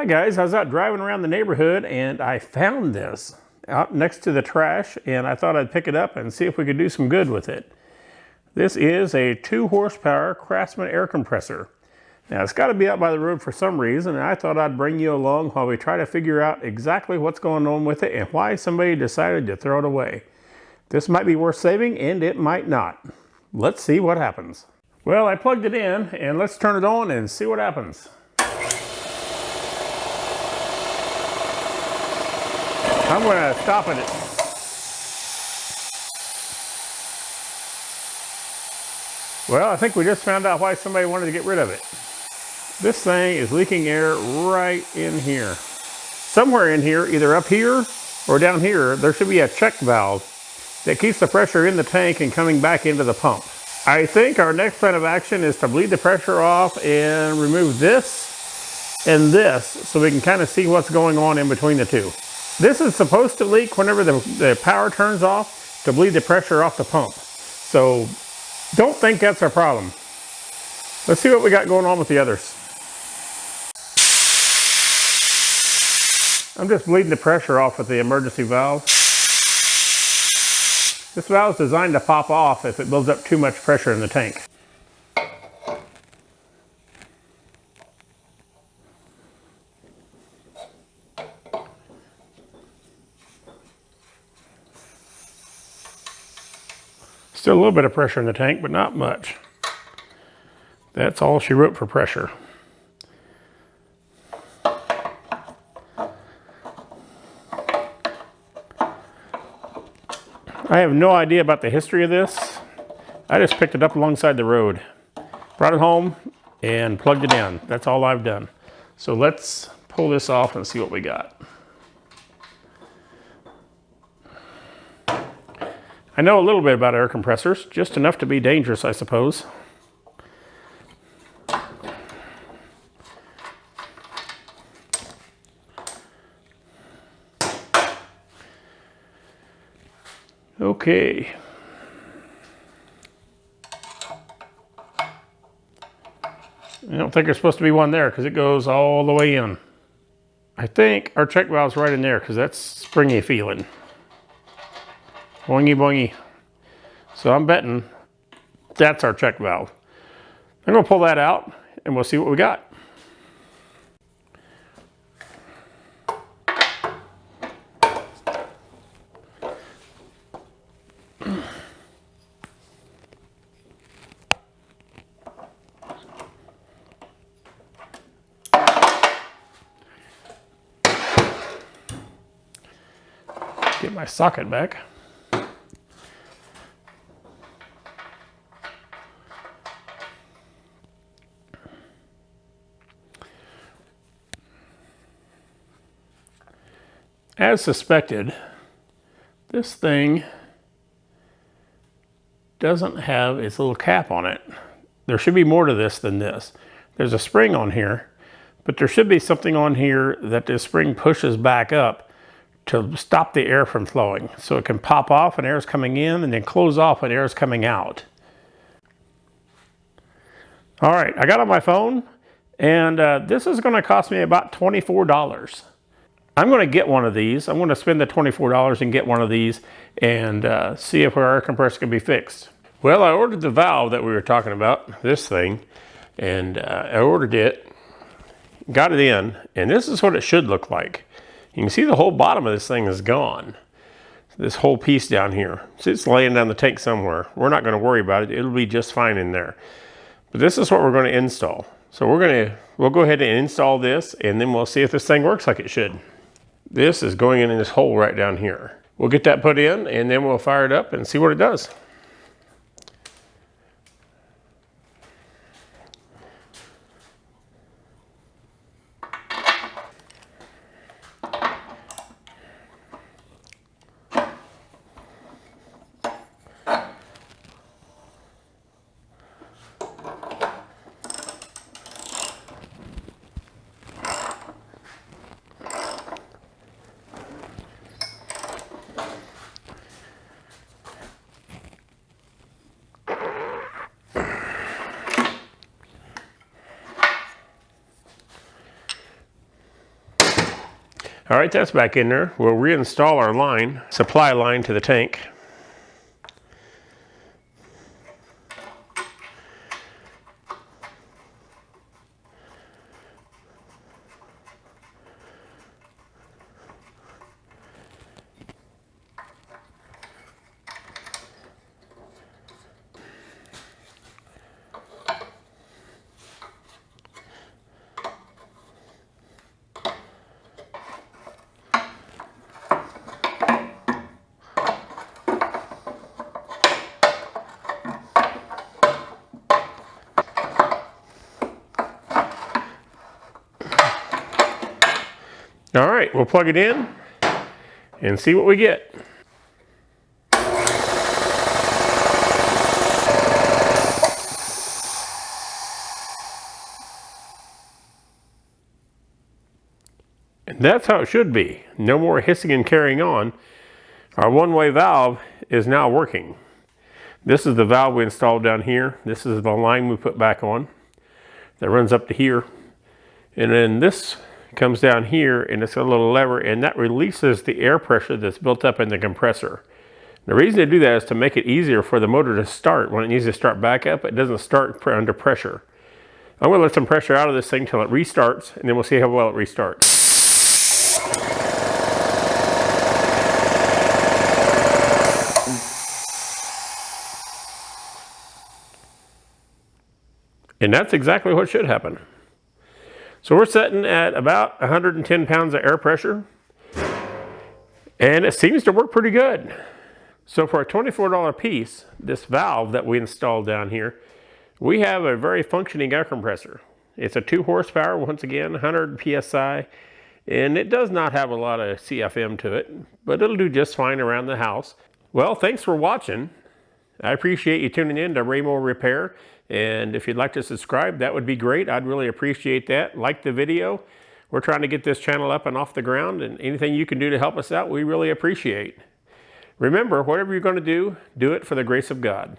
Hi guys, I was out driving around the neighborhood and I found this out next to the trash, and I thought I'd pick it up and see if we could do some good with it. This is a 2 horsepower Craftsman air compressor. Now it's got to be out by the road for some reason, and I thought I'd bring you along while we try to figure out exactly what's going on with it and why somebody decided to throw it away. This might be worth saving and it might not. Let's see what happens. Well, I plugged it in and let's turn it on and see what happens. I'm going to stop it. Well, I think we just found out why somebody wanted to get rid of it. This thing is leaking air right in here. Somewhere in here, either up here or down here, there should be a check valve that keeps the pressure in the tank and coming back into the pump. I think our next plan of action is to bleed the pressure off and remove this and this so we can kind of see what's going on in between the two. This is supposed to leak whenever the power turns off to bleed the pressure off the pump. So don't think that's our problem. Let's see what we got going on with the others. I'm just bleeding the pressure off with the emergency valve. This valve is designed to pop off if it builds up too much pressure in the tank. Still a little bit of pressure in the tank, but not much. That's all she wrote for pressure. I have no idea about the history of this. I just picked it up alongside the road, brought it home, and plugged it in. That's all I've done. So let's pull this off and see what we got. I know a little bit about air compressors, just enough to be dangerous, I suppose. Okay. I don't think there's supposed to be one there because it goes all the way in. I think our check valve's right in there because that's springy feeling. Boingy boingy. So I'm betting that's our check valve. I'm going to pull that out and we'll see what we got. Get my socket back. As suspected, this thing doesn't have its little cap on it. There should be more to this than this. There's a spring on here, but there should be something on here that this spring pushes back up to stop the air from flowing. So it can pop off when air is coming in and then close off when air is coming out. All right, I got on my phone and this is going to cost me about $24. I'm going to get one of these. I'm going to spend the $24 and get one of these and see if our air compressor can be fixed. Well, I ordered the valve that we were talking about, this thing, and I ordered it, got it in, and this is what it should look like. You can see the whole bottom of this thing is gone. This whole piece down here. So it's laying down the tank somewhere. We're not going to worry about it. It'll be just fine in there. But this is what we're going to install. So we'll go ahead and install this, and then we'll see if this thing works like it should. This is going in this hole right down here. We'll get that put in and then we'll fire it up and see what it does. All right, that's back in there. We'll reinstall our line, supply line to the tank. All right, we'll plug it in and see what we get. And that's how it should be. No more hissing and carrying on. Our one-way valve is now working. This is the valve we installed down here. This is the line we put back on that runs up to here. And then this comes down here, and it's a little lever, and that releases the air pressure that's built up in the compressor. The reason to do that is to make it easier for the motor to start. When it needs to start back up, it doesn't start under pressure. I'm going to let some pressure out of this thing till it restarts, and then we'll see how well it restarts. And that's exactly what should happen. So we're sitting at about 110 pounds of air pressure, and it seems to work pretty good. So for a $24 piece, this valve that we installed down here, we have a very functioning air compressor. It's a 2 horsepower, once again, 100 PSI, and it does not have a lot of CFM to it, but it'll do just fine around the house. Well, thanks for watching. I appreciate you tuning in to Ramo Repair. And if you'd like to subscribe, that would be great. I'd really appreciate that. Like the video. We're trying to get this channel up and off the ground, and anything you can do to help us out, we really appreciate. Remember, whatever you're going to do, do it for the grace of God.